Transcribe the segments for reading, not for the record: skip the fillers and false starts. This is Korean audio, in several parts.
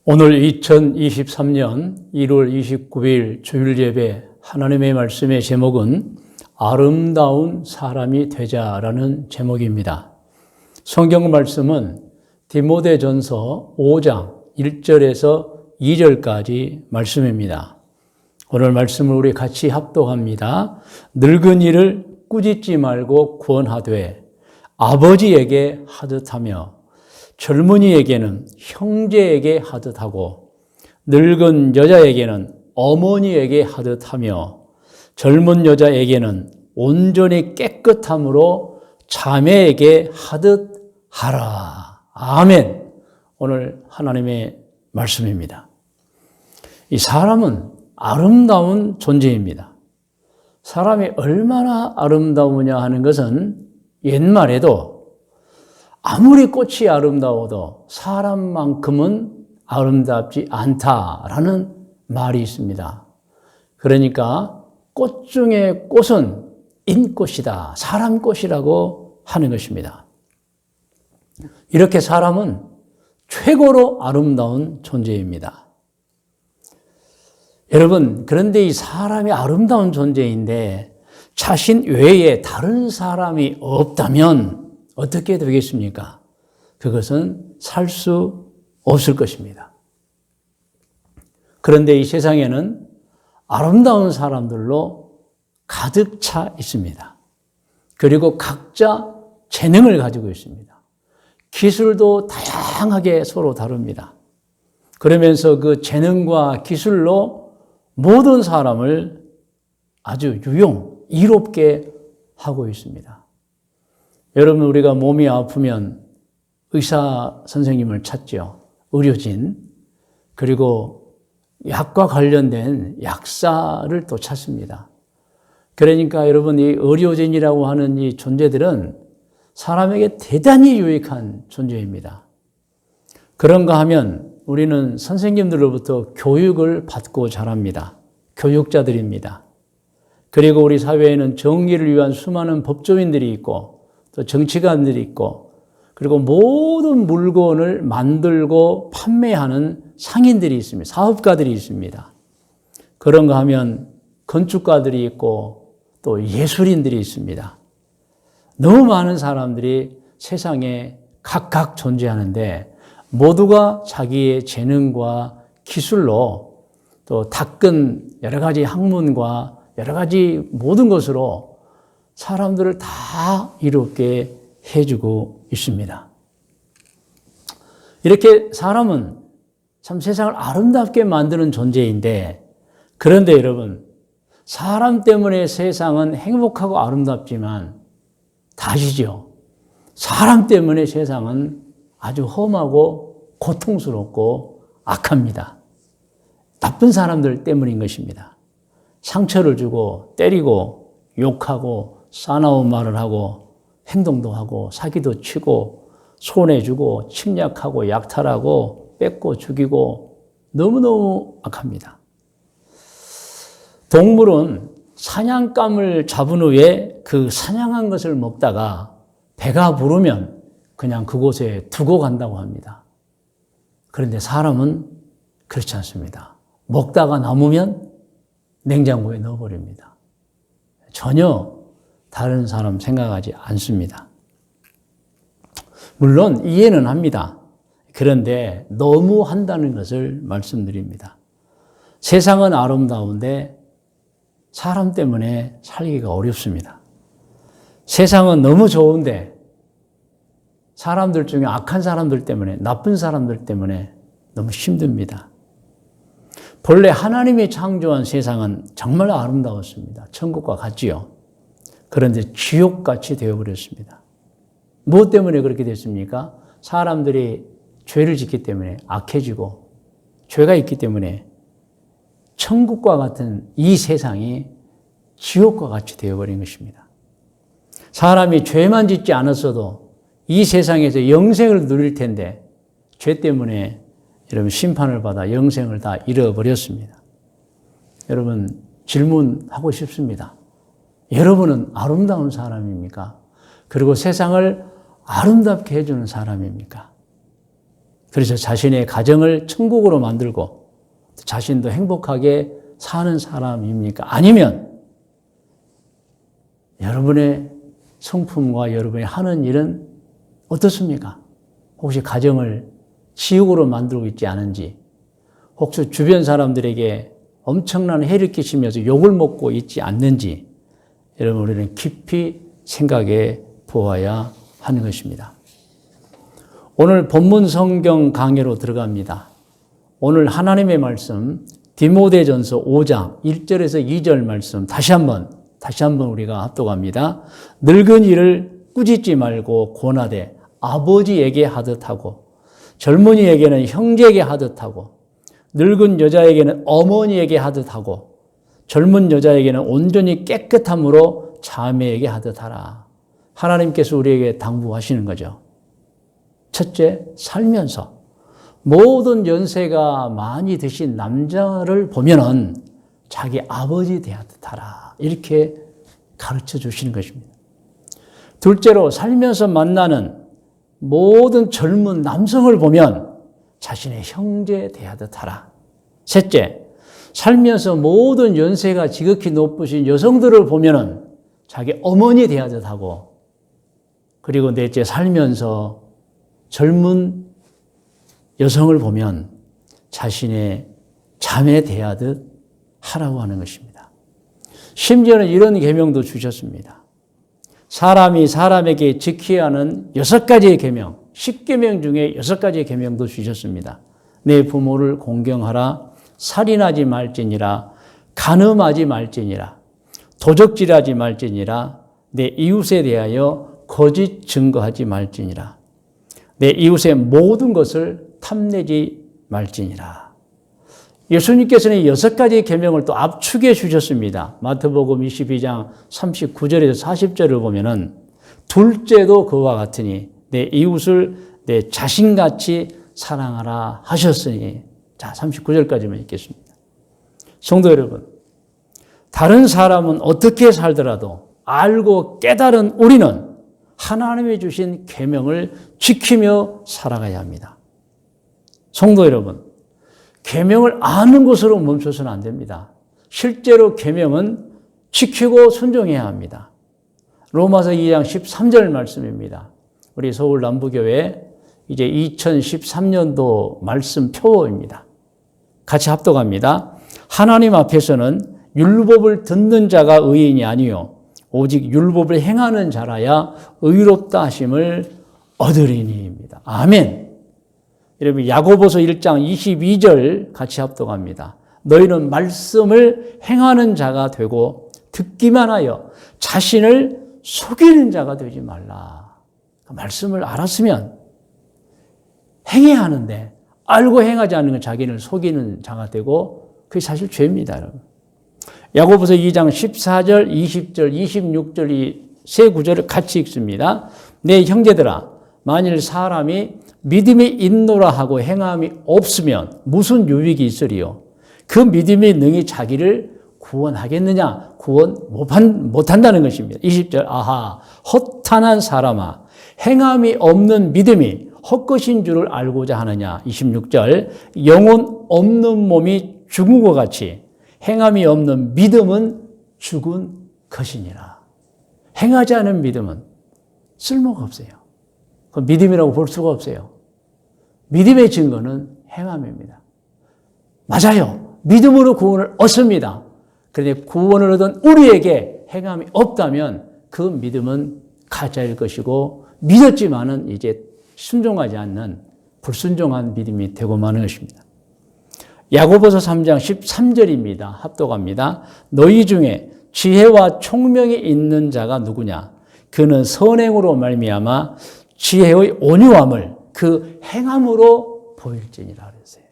오늘 2023년 1월 29일 주일 예배 하나님의 말씀의 제목은 아름다운 사람이 되자라는 제목입니다. 성경 말씀은 디모데전서 5장 1절에서 2절까지 말씀입니다. 오늘 말씀을 우리 같이 합독합니다. 늙은이를 꾸짖지 말고 구원하되 아버지에게 하듯하며 젊은이에게는 형제에게 하듯하고 늙은 여자에게는 어머니에게 하듯하며 젊은 여자에게는 온전히 깨끗함으로 자매에게 하듯하라. 아멘. 오늘 하나님의 말씀입니다. 이 사람은 아름다운 존재입니다. 사람이 얼마나 아름다우냐 하는 것은 옛말에도 아무리 꽃이 아름다워도 사람만큼은 아름답지 않다라는 말이 있습니다. 그러니까 꽃 중에 꽃은 인꽃이다, 사람꽃이라고 하는 것입니다. 이렇게 사람은 최고로 아름다운 존재입니다. 여러분, 그런데 이 사람이 아름다운 존재인데 자신 외에 다른 사람이 없다면 어떻게 되겠습니까? 그것은 살 수 없을 것입니다. 그런데 이 세상에는 아름다운 사람들로 가득 차 있습니다. 그리고 각자 재능을 가지고 있습니다. 기술도 다양하게 서로 다릅니다. 그러면서 그 재능과 기술로 모든 사람을 아주 이롭게 하고 있습니다. 여러분, 우리가 몸이 아프면 의사 선생님을 찾죠. 의료진. 그리고 약과 관련된 약사를 또 찾습니다. 그러니까 여러분, 이 의료진이라고 하는 이 존재들은 사람에게 대단히 유익한 존재입니다. 그런가 하면 우리는 선생님들로부터 교육을 받고 자랍니다. 교육자들입니다. 그리고 우리 사회에는 정의를 위한 수많은 법조인들이 있고 또 정치관들이 있고 그리고 모든 물건을 만들고 판매하는 상인들이 있습니다. 사업가들이 있습니다. 그런가 하면 건축가들이 있고 또 예술인들이 있습니다. 너무 많은 사람들이 세상에 각각 존재하는데 모두가 자기의 재능과 기술로 또 닦은 여러 가지 학문과 여러 가지 모든 것으로 사람들을 다 이롭게 해주고 있습니다. 이렇게 사람은 참 세상을 아름답게 만드는 존재인데, 그런데 여러분, 사람 때문에 세상은 행복하고 아름답지만 다 아시죠? 사람 때문에 세상은 아주 험하고 고통스럽고 악합니다. 나쁜 사람들 때문인 것입니다. 상처를 주고 때리고 욕하고 싸나운 말을 하고 행동도 하고 사기도 치고 손해주고 침략하고 약탈하고 뺏고 죽이고 너무너무 악합니다. 동물은 사냥감을 잡은 후에 그 사냥한 것을 먹다가 배가 부르면 그냥 그곳에 두고 간다고 합니다. 그런데 사람은 그렇지 않습니다. 먹다가 남으면 냉장고에 넣어버립니다. 전혀 다른 사람 생각하지 않습니다. 물론 이해는 합니다. 그런데 너무 한다는 것을 말씀드립니다. 세상은 아름다운데 사람 때문에 살기가 어렵습니다. 세상은 너무 좋은데 사람들 중에 악한 사람들 때문에, 나쁜 사람들 때문에 너무 힘듭니다. 본래 하나님이 창조한 세상은 정말 아름다웠습니다. 천국과 같지요. 그런데 지옥같이 되어버렸습니다. 무엇 때문에 그렇게 됐습니까? 사람들이 죄를 짓기 때문에 악해지고 죄가 있기 때문에 천국과 같은 이 세상이 지옥과 같이 되어버린 것입니다. 사람이 죄만 짓지 않았어도 이 세상에서 영생을 누릴 텐데 죄 때문에 여러분 심판을 받아 영생을 다 잃어버렸습니다. 여러분 질문하고 싶습니다. 여러분은 아름다운 사람입니까? 그리고 세상을 아름답게 해주는 사람입니까? 그래서 자신의 가정을 천국으로 만들고 자신도 행복하게 사는 사람입니까? 아니면 여러분의 성품과 여러분이 하는 일은 어떻습니까? 혹시 가정을 지옥으로 만들고 있지 않은지, 혹시 주변 사람들에게 엄청난 해를 끼치면서 욕을 먹고 있지 않는지, 여러분 우리는 깊이 생각해 보아야 하는 것입니다. 오늘 본문 성경 강해로 들어갑니다. 오늘 하나님의 말씀 디모데전서 5장 1절에서 2절 말씀 다시 한번 우리가 합독합니다. 늙은이를 꾸짖지 말고 권하되 아버지에게 하듯 하고 젊은이에게는 형제에게 하듯 하고 늙은 여자에게는 어머니에게 하듯 하고 젊은 여자에게는 온전히 깨끗함으로 자매에게 하듯 하라. 하나님께서 우리에게 당부하시는 거죠. 첫째, 살면서 모든 연세가 많이 드신 남자를 보면은 자기 아버지 대하듯 하라. 이렇게 가르쳐 주시는 것입니다. 둘째로, 살면서 만나는 모든 젊은 남성을 보면 자신의 형제 대하듯 하라. 셋째, 살면서 모든 연세가 지극히 높으신 여성들을 보면은 자기 어머니 대하듯 하고, 그리고 넷째, 살면서 젊은 여성을 보면 자신의 자매 대하듯 하라고 하는 것입니다. 심지어는 이런 계명도 주셨습니다. 사람이 사람에게 지켜야 하는 6가지의 계명, 10계명 중에 6가지의 계명도 주셨습니다. 내 부모를 공경하라, 살인하지 말지니라, 간음하지 말지니라, 도적질하지 말지니라, 내 이웃에 대하여 거짓 증거하지 말지니라, 내 이웃의 모든 것을 탐내지 말지니라. 예수님께서는 6가지의 계명을 또 압축해 주셨습니다. 마태복음 22장 39절에서 40절을 보면은 둘째도 그와 같으니 내 이웃을 내 자신같이 사랑하라 하셨으니, 자 39절까지만 읽겠습니다. 성도 여러분, 다른 사람은 어떻게 살더라도 알고 깨달은 우리는 하나님이 주신 계명을 지키며 살아가야 합니다. 성도 여러분, 계명을 아는 것으로 멈춰서는 안 됩니다. 실제로 계명은 지키고 순종해야 합니다. 로마서 2장 13절 말씀입니다. 우리 서울 남부교회 이제 2013년도 말씀표입니다. 같이 합독합니다. 하나님 앞에서는 율법을 듣는 자가 의인이 아니요 오직 율법을 행하는 자라야 의롭다 하심을 얻으리니입니다. 아멘. 여러분 야고보서 1장 22절 같이 합독합니다. 너희는 말씀을 행하는 자가 되고 듣기만 하여 자신을 속이는 자가 되지 말라. 말씀을 알았으면 행해야 하는데 알고 행하지 않는 건 자기를 속이는 자가 되고 그게 사실 죄입니다. 여러분. 야고보서 2장 14절, 20절, 26절 이 세 구절을 같이 읽습니다. 내 형제들아, 만일 사람이 믿음이 있노라 하고 행함이 없으면 무슨 유익이 있으리요? 그 믿음이 능히 자기를 구원하겠느냐? 구원 못한다는 것입니다. 20절, 아하, 허탄한 사람아, 행함이 없는 믿음이 헛것인 줄을 알고자 하느냐? 26절, 영혼 없는 몸이 죽은 것 같이 행함이 없는 믿음은 죽은 것이니라. 행하지 않은 믿음은 쓸모가 없어요. 그 믿음이라고 볼 수가 없어요. 믿음의 증거는 행함입니다. 맞아요. 믿음으로 구원을 얻습니다. 그런데 구원을 얻은 우리에게 행함이 없다면 그 믿음은 가짜일 것이고 믿었지만은 이제 순종하지 않는 불순종한 믿음이 되고 마는 것입니다. 야고보서 3장 13절입니다. 합독합니다. 너희 중에 지혜와 총명이 있는 자가 누구냐? 그는 선행으로 말미암아 지혜의 온유함을 그 행함으로 보일지니라 그랬어요.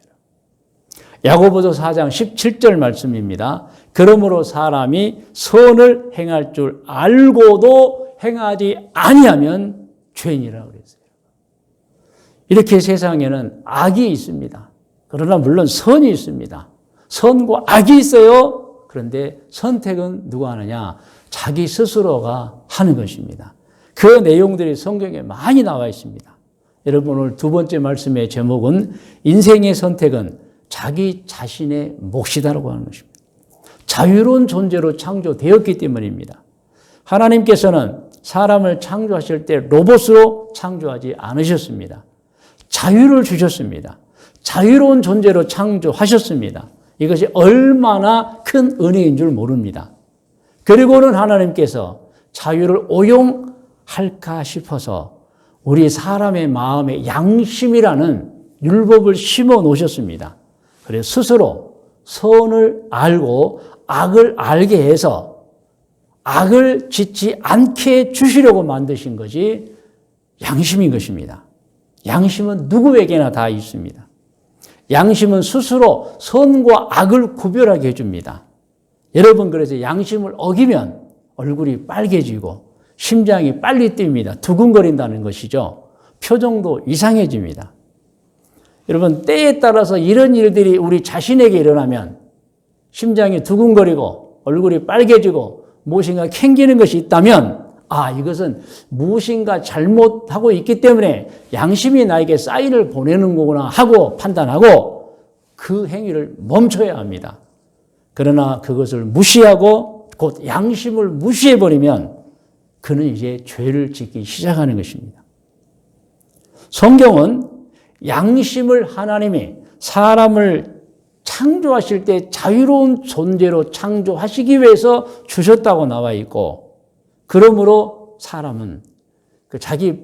야고보서 4장 17절 말씀입니다. 그러므로 사람이 선을 행할 줄 알고도 행하지 아니하면 죄인이라 그랬어요. 이렇게 세상에는 악이 있습니다. 그러나 물론 선이 있습니다. 선과 악이 있어요. 그런데 선택은 누가 하느냐? 자기 스스로가 하는 것입니다. 그 내용들이 성경에 많이 나와 있습니다. 여러분 오늘 두 번째 말씀의 제목은 인생의 선택은 자기 자신의 몫이다라고 하는 것입니다. 자유로운 존재로 창조되었기 때문입니다. 하나님께서는 사람을 창조하실 때 로봇으로 창조하지 않으셨습니다. 자유를 주셨습니다. 자유로운 존재로 창조하셨습니다. 이것이 얼마나 큰 은혜인 줄 모릅니다. 그리고는 하나님께서 자유를 오용할까 싶어서 우리 사람의 마음에 양심이라는 율법을 심어 놓으셨습니다. 그래서 스스로 선을 알고 악을 알게 해서 악을 짓지 않게 주시려고 만드신 것이 양심인 것입니다. 양심은 누구에게나 다 있습니다. 양심은 스스로 선과 악을 구별하게 해줍니다. 여러분 그래서 양심을 어기면 얼굴이 빨개지고 심장이 빨리 뜁니다. 두근거린다는 것이죠. 표정도 이상해집니다. 여러분 때에 따라서 이런 일들이 우리 자신에게 일어나면 심장이 두근거리고 얼굴이 빨개지고 무엇인가 캥기는 것이 있다면 이것은 무엇인가 잘못하고 있기 때문에 양심이 나에게 사인을 보내는 거구나 하고 판단하고 그 행위를 멈춰야 합니다. 그러나 그것을 무시하고 곧 양심을 무시해버리면 그는 이제 죄를 짓기 시작하는 것입니다. 성경은 양심을 하나님이 사람을 창조하실 때 자유로운 존재로 창조하시기 위해서 주셨다고 나와 있고 그러므로 사람은 그 자기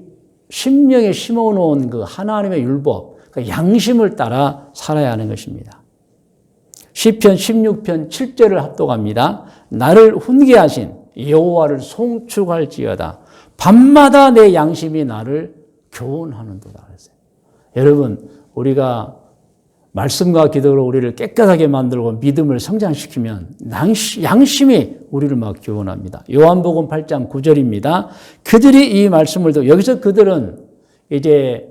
심령에 심어놓은 그 하나님의 율법, 그 양심을 따라 살아야 하는 것입니다. 시편 16편 7절을 합독합니다. 나를 훈계하신 여호와를 송축할지어다. 밤마다 내 양심이 나를 교훈하는도다. 여러분 우리가 말씀과 기도로 우리를 깨끗하게 만들고 믿음을 성장시키면 양심이 우리를 막 교훈합니다. 요한복음 8장 9절입니다. 그들이 이 말씀을 듣고 여기서 그들은 이제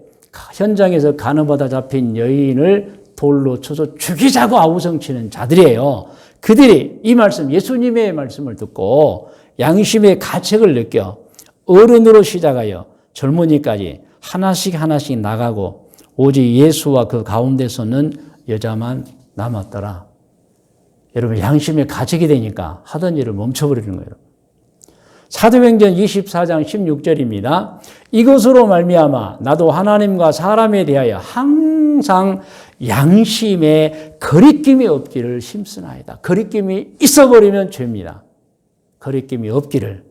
현장에서 간음하다 잡힌 여인을 돌로 쳐서 죽이자고 아우성치는 자들이에요. 그들이 이 말씀 예수님의 말씀을 듣고 양심의 가책을 느껴 어른으로 시작하여 젊은이까지 하나씩 나가고 오직 예수와 그 가운데서는 여자만 남았더라. 여러분 양심의 가책이 되니까 하던 일을 멈춰버리는 거예요. 사도행전 24장 16절입니다. 이것으로 말미암아 나도 하나님과 사람에 대하여 항상 양심에 거리낌이 없기를 힘쓰나이다. 거리낌이 있어버리면 죄입니다. 거리낌이 없기를.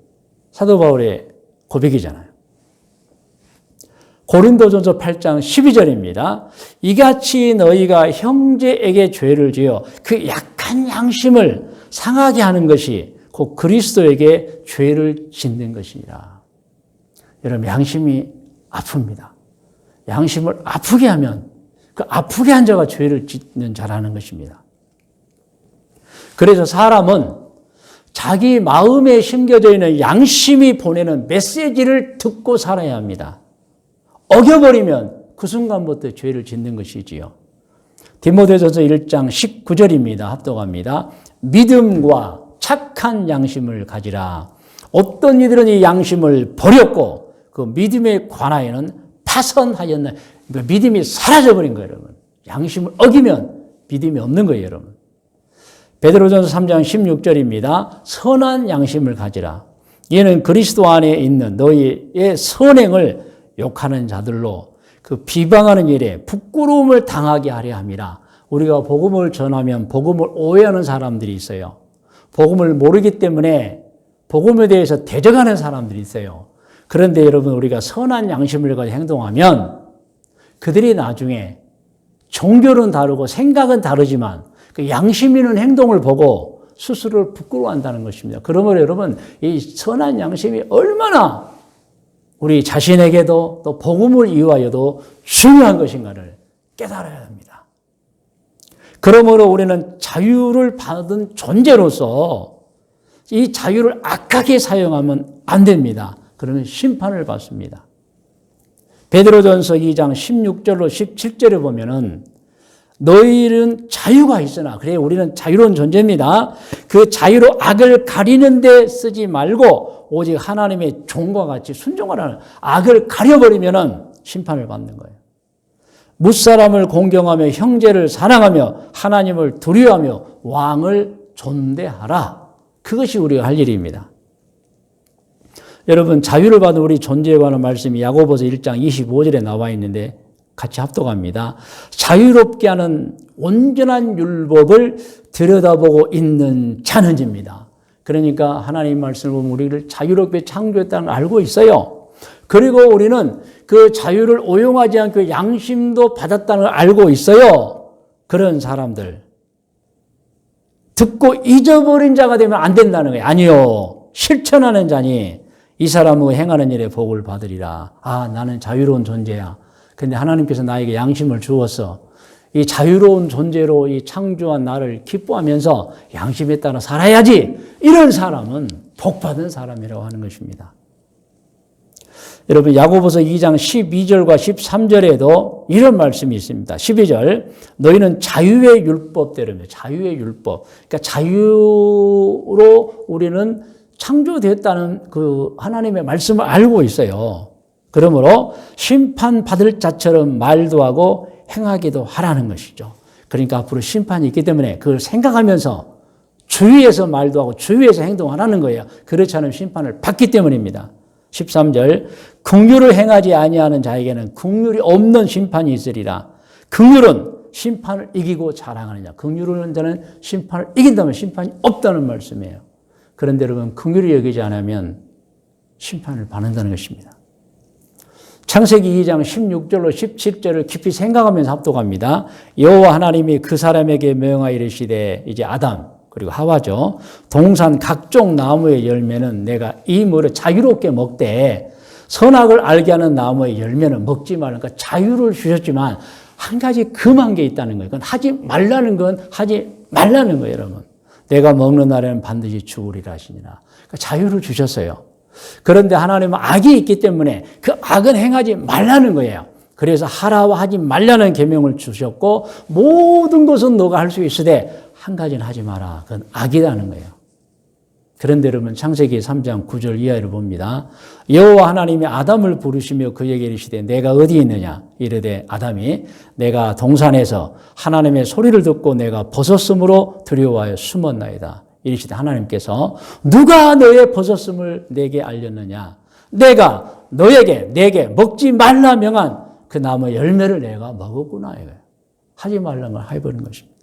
사도 바울의 고백이잖아요. 고린도전서 8장 12절입니다. 이같이 너희가 형제에게 죄를 지어 그 약한 양심을 상하게 하는 것이 곧 그리스도에게 죄를 짓는 것이니라. 여러분 양심이 아픕니다. 양심을 아프게 하면 그 아프게 한 자가 죄를 짓는 자라는 것입니다. 그래서 사람은 자기 마음에 심겨져 있는 양심이 보내는 메시지를 듣고 살아야 합니다. 어겨버리면 그 순간부터 죄를 짓는 것이지요. 디모데전서 1장 19절입니다. 합독합니다. 믿음과 착한 양심을 가지라. 어떤 이들은 이 양심을 버렸고 그 믿음에 관하여는 파선하였나. 그러니까 믿음이 사라져버린 거예요, 여러분. 양심을 어기면 믿음이 없는 거예요, 여러분. 베드로전서 3장 16절입니다. 선한 양심을 가지라. 이는 그리스도 안에 있는 너희의 선행을 욕하는 자들로 그 비방하는 일에 부끄러움을 당하게 하려 함이라. 우리가 복음을 전하면 복음을 오해하는 사람들이 있어요. 복음을 모르기 때문에 복음에 대해서 대적하는 사람들이 있어요. 그런데 여러분 우리가 선한 양심을 가지고 행동하면 그들이 나중에 종교는 다르고 생각은 다르지만 그 양심 있는 행동을 보고 스스로를 부끄러워한다는 것입니다. 그러므로 여러분 이 선한 양심이 얼마나 우리 자신에게도 또 복음을 위하여도 중요한 것인가를 깨달아야 합니다. 그러므로 우리는 자유를 받은 존재로서 이 자유를 악하게 사용하면 안 됩니다. 그러면 심판을 받습니다. 베드로전서 2장 16절로 17절에 보면은 너희는 자유가 있으나 그래 우리는 자유로운 존재입니다. 그 자유로 악을 가리는 데 쓰지 말고 오직 하나님의 종과 같이 순종하라는 악을 가려버리면은 심판을 받는 거예요. 무사람을 공경하며 형제를 사랑하며 하나님을 두려워하며 왕을 존대하라. 그것이 우리가 할 일입니다. 여러분, 자유를 받은 우리 존재에 관한 말씀이 야고보서 1장 25절에 나와 있는데 같이 합독합니다. 자유롭게 하는 온전한 율법을 들여다보고 있는 자는입니다. 그러니까 하나님 말씀을 보면 우리를 자유롭게 창조했다는 걸 알고 있어요. 그리고 우리는 그 자유를 오용하지 않고 양심도 받았다는 걸 알고 있어요. 그런 사람들. 듣고 잊어버린 자가 되면 안 된다는 거예요. 아니요. 실천하는 자니 이 사람은 행하는 일에 복을 받으리라. 아, 나는 자유로운 존재야. 근데 하나님께서 나에게 양심을 주었어. 이 자유로운 존재로 이 창조한 나를 기뻐하면서 양심에 따라 살아야지. 이런 사람은 복받은 사람이라고 하는 것입니다. 여러분, 야고보서 2장 12절과 13절에도 이런 말씀이 있습니다. 12절, 너희는 자유의 율법대로입니다. 자유의 율법. 그러니까 자유로 우리는 창조되었다는 그 하나님의 말씀을 알고 있어요. 그러므로 심판받을 자처럼 말도 하고 행하기도 하라는 것이죠. 그러니까 앞으로 심판이 있기 때문에 그걸 생각하면서 주의해서 말도 하고 주의해서 행동하라는 거예요. 그렇지 않으면 심판을 받기 때문입니다. 13절, 긍휼을 행하지 아니하는 자에게는 긍휼이 없는 심판이 있으리라. 긍휼은 심판을 이기고 자랑하느냐. 긍휼을 하는 자는 심판을 이긴다면 심판이 없다는 말씀이에요. 그런데 여러분, 긍휼히 여기지 않으면 심판을 받는다는 것입니다. 창세기 2장 16절로 17절을 깊이 생각하면서 합독합니다. 여호와 하나님이 그 사람에게 명하여 이르시되, 이제 아담 그리고 하와죠. 동산 각종 나무의 열매는 내가 이 물을 자유롭게 먹되 선악을 알게 하는 나무의 열매는 먹지 말라니까 자유를 주셨지만 한 가지 금한 게 있다는 거예요. 그건 하지 말라는 건 하지 말라는 거예요, 여러분. 내가 먹는 날에는 반드시 죽으리라 하시니라. 그러니까 자유를 주셨어요. 그런데 하나님은 악이 있기 때문에 그 악은 행하지 말라는 거예요. 그래서 하라와 하지 말라는 계명을 주셨고 모든 것은 너가 할 수 있으되 한 가지는 하지 마라. 그건 악이라는 거예요. 그런데 여러분, 창세기 3장 9절 이하를 봅니다. 여호와 하나님이 아담을 부르시며 그에게 이르시되 내가 어디 있느냐 이르되 아담이 내가 동산에서 하나님의 소리를 듣고 내가 벗었으므로 두려워하여 숨었나이다. 이르시되 하나님께서 누가 너의 벗었음을 내게 알렸느냐. 내가 너에게 내게 먹지 말라 명한 그 나무 열매를 내가 먹었구나. 이거예요. 하지 말라는 걸 해버린 것입니다.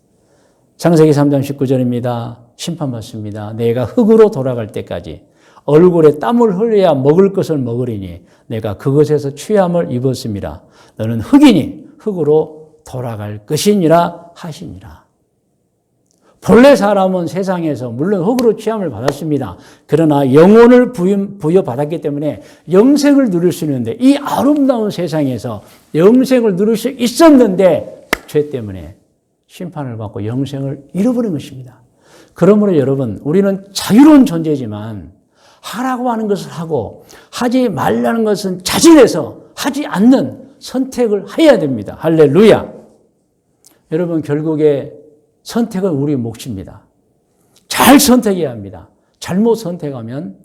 창세기 3장 19절입니다. 심판받습니다. 내가 흙으로 돌아갈 때까지 얼굴에 땀을 흘려야 먹을 것을 먹으리니 내가 그것에서 취함을 입었습니다. 너는 흙이니 흙으로 돌아갈 것이니라 하시니라. 본래 사람은 세상에서 물론 흙으로 취함을 받았습니다. 그러나 영혼을 부여받았기 때문에 영생을 누릴 수 있는데 이 아름다운 세상에서 영생을 누릴 수 있었는데 죄 때문에 심판을 받고 영생을 잃어버린 것입니다. 그러므로 여러분, 우리는 자유로운 존재지만 하라고 하는 것을 하고 하지 말라는 것은 자진해서 하지 않는 선택을 해야 됩니다. 할렐루야. 여러분, 결국에 선택은 우리 몫입니다. 잘 선택해야 합니다. 잘못 선택하면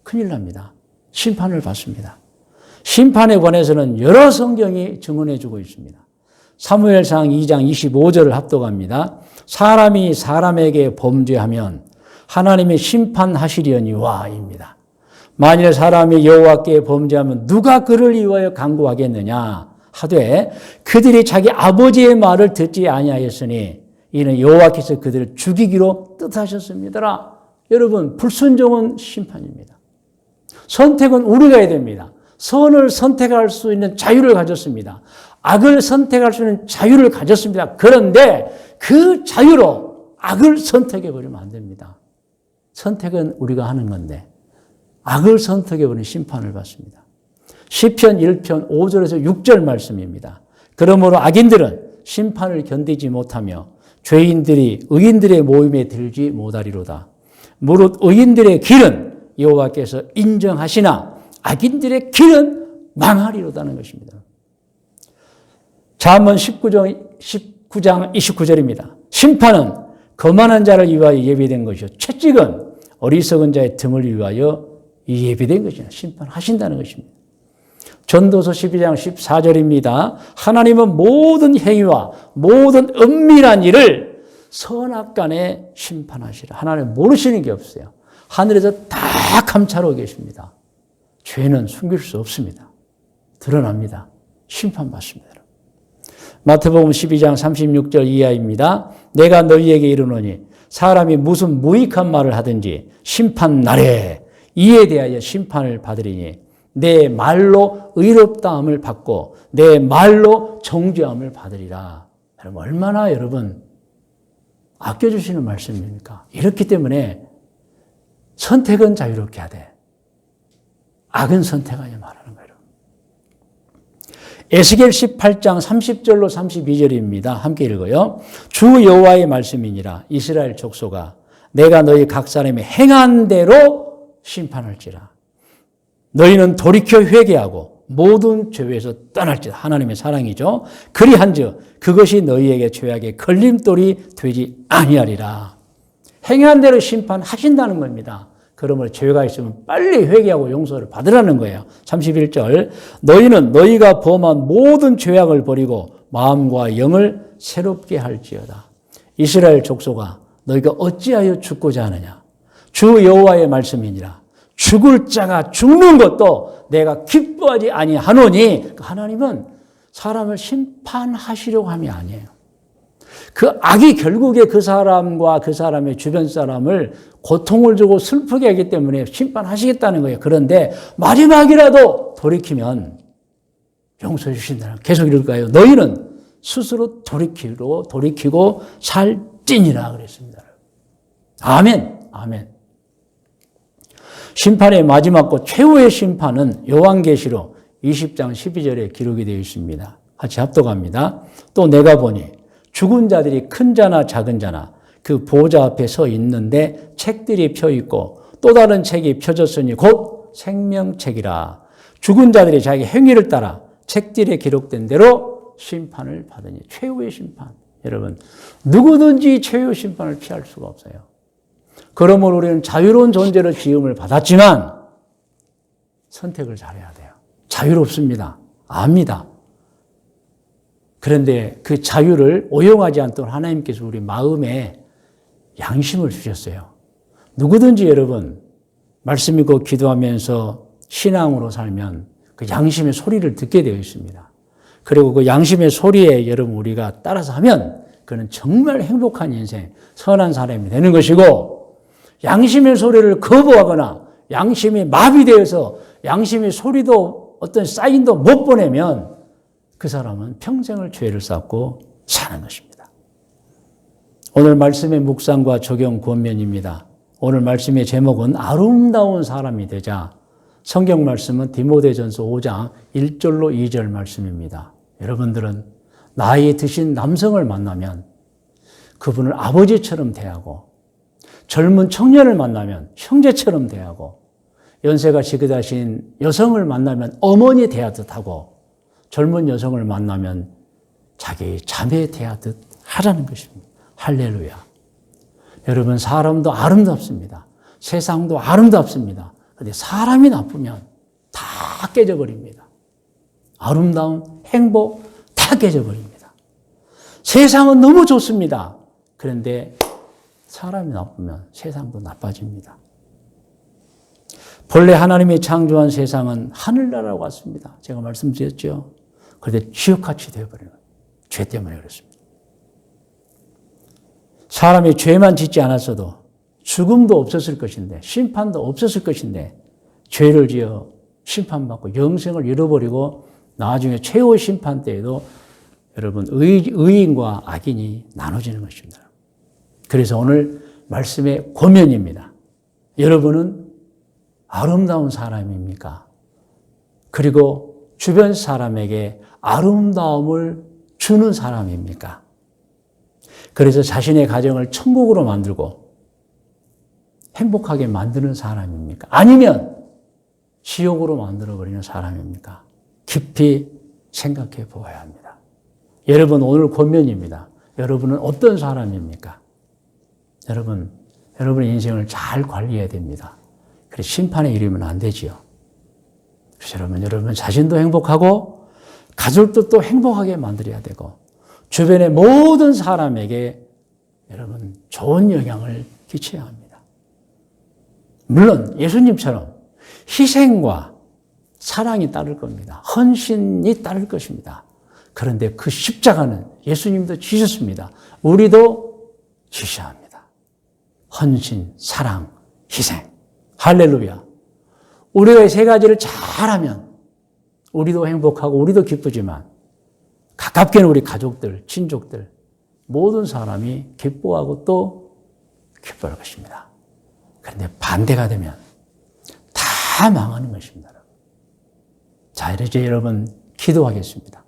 큰일 납니다. 심판을 받습니다. 심판에 관해서는 여러 성경이 증언해 주고 있습니다. 사무엘상 2장 25절을 합독합니다. 사람이 사람에게 범죄하면 하나님이 심판하시려니와입니다. 만일 사람이 여호와께 범죄하면 누가 그를 위하여 간구하겠느냐 하되 그들이 자기 아버지의 말을 듣지 아니하였으니 이는 여호와께서 그들을 죽이기로 뜻하셨습니다. 여러분, 불순종은 심판입니다. 선택은 우리가 해야 됩니다. 선을 선택할 수 있는 자유를 가졌습니다. 악을 선택할 수 있는 자유를 가졌습니다. 그런데 그 자유로 악을 선택해버리면 안 됩니다. 선택은 우리가 하는 건데 악을 선택해버리면 심판을 받습니다. 시편 1편 5절에서 6절 말씀입니다. 그러므로 악인들은 심판을 견디지 못하며 죄인들이 의인들의 모임에 들지 못하리로다. 무릇 의인들의 길은 여호와께서 인정하시나 악인들의 길은 망하리로다는 것입니다. 잠언 19장 29절입니다. 심판은 거만한 자를 위하여 예비된 것이요 채찍은 어리석은 자의 등을 위하여 예비된 것이다. 심판하신다는 것입니다. 전도서 12장 14절입니다. 하나님은 모든 행위와 모든 은밀한 일을 선악간에 심판하시라. 하나님 모르시는 게 없어요. 하늘에서 다 감찰하고 계십니다. 죄는 숨길 수 없습니다. 드러납니다. 심판받습니다. 마태복음 12장 36절 이하입니다. 내가 너희에게 이르노니 사람이 무슨 무익한 말을 하든지 심판 날에 이에 대하여 심판을 받으리니 내 말로 의롭다함을 받고 내 말로 정죄함을 받으리라. 여러분 얼마나 여러분 아껴주시는 말씀입니까? 이렇기 때문에 선택은 자유롭게 하되 악은 선택하지 말라는 거예요. 에스겔 18장 30절로 32절입니다. 함께 읽어요. 주 여호와의 말씀이니라. 이스라엘 족속아 내가 너희 각 사람이 행한 대로 심판할지라. 너희는 돌이켜 회개하고 모든 죄에서 떠날지라. 하나님의 사랑이죠. 그리한즉 그것이 너희에게 죄악의 걸림돌이 되지 아니하리라. 행한 대로 심판하신다는 겁니다. 그러므로 죄가 있으면 빨리 회개하고 용서를 받으라는 거예요. 31절 너희는 너희가 범한 모든 죄악을 버리고 마음과 영을 새롭게 할지어다. 이스라엘 족속아 너희가 어찌하여 죽고자 하느냐. 주 여호와의 말씀이니라. 죽을 자가 죽는 것도 내가 기뻐하지 아니하노니. 하나님은 사람을 심판하시려고 함이 아니에요. 그 악이 결국에 그 사람과 그 사람의 주변 사람을 고통을 주고 슬프게 하기 때문에 심판하시겠다는 거예요. 그런데 마지막이라도 돌이키면 용서해 주신다는 계속 이럴까요? 너희는 스스로 돌이키고 살지니라 그랬습니다. 아멘. 아멘. 심판의 마지막 것 최후의 심판은 요한계시록 20장 12절에 기록이 되어 있습니다. 같이 합독합니다. 또 내가 보니 죽은 자들이 큰 자나 작은 자나 그 보좌 앞에 서 있는데 책들이 펴 있고 또 다른 책이 펴졌으니 곧 생명책이라. 죽은 자들이 자기 행위를 따라 책들에 기록된 대로 심판을 받으니. 최후의 심판. 여러분 누구든지 최후의 심판을 피할 수가 없어요. 그러므로 우리는 자유로운 존재로 지음을 받았지만 선택을 잘해야 돼요. 자유롭습니다. 압니다. 그런데 그 자유를 오용하지 않도록 하나님께서 우리 마음에 양심을 주셨어요. 누구든지 여러분 말씀 읽고 기도하면서 신앙으로 살면 그 양심의 소리를 듣게 되어 있습니다. 그리고 그 양심의 소리에 여러분 우리가 따라서 하면 그는 정말 행복한 인생, 선한 사람이 되는 것이고 양심의 소리를 거부하거나 양심이 마비되어서 양심의 소리도 어떤 사인도 못 보내면 그 사람은 평생을 죄를 쌓고 사는 것입니다. 오늘 말씀의 묵상과 적용 권면입니다. 오늘 말씀의 제목은 아름다운 사람이 되자. 성경 말씀은 디모데전서 5장 1절로 2절 말씀입니다. 여러분들은 나이 드신 남성을 만나면 그분을 아버지처럼 대하고 젊은 청년을 만나면 형제처럼 대하고 연세가 지긋하신 여성을 만나면 어머니 대하듯 하고 젊은 여성을 만나면 자기 자매 대하듯 하라는 것입니다. 할렐루야. 여러분 사람도 아름답습니다. 세상도 아름답습니다. 그런데 사람이 나쁘면 다 깨져버립니다. 아름다운 행복 다 깨져버립니다. 세상은 너무 좋습니다. 그런데 사람이 나쁘면 세상도 나빠집니다. 본래 하나님이 창조한 세상은 하늘나라와 같습니다. 제가 말씀드렸죠. 그런데 지옥같이 되어버리는 거예요. 죄 때문에 그렇습니다. 사람이 죄만 짓지 않았어도 죽음도 없었을 것인데 심판도 없었을 것인데 죄를 지어 심판받고 영생을 잃어버리고 나중에 최후 심판 때에도 여러분 의인과 악인이 나눠지는 것입니다. 그래서 오늘 말씀의 권면입니다. 여러분은 아름다운 사람입니까? 그리고 주변 사람에게 아름다움을 주는 사람입니까? 그래서 자신의 가정을 천국으로 만들고 행복하게 만드는 사람입니까? 아니면 지옥으로 만들어버리는 사람입니까? 깊이 생각해 보아야 합니다. 여러분 오늘 권면입니다. 여러분은 어떤 사람입니까? 여러분의 인생을 잘 관리해야 됩니다. 그래서 심판에 이르면 안 되지요. 그래서 여러분 자신도 행복하고 가족도 또 행복하게 만들어야 되고 주변의 모든 사람에게 여러분 좋은 영향을 끼쳐야 합니다. 물론 예수님처럼 희생과 사랑이 따를 겁니다. 헌신이 따를 것입니다. 그런데 그 십자가는 예수님도 지셨습니다. 우리도 지셔야 합니다. 헌신, 사랑, 희생. 할렐루야. 우리가 이 세 가지를 잘하면 우리도 행복하고 우리도 기쁘지만 가깝게는 우리 가족들, 친족들, 모든 사람이 기뻐하고 또 기뻐할 것입니다. 그런데 반대가 되면 다 망하는 것입니다. 자, 이제 여러분 기도하겠습니다.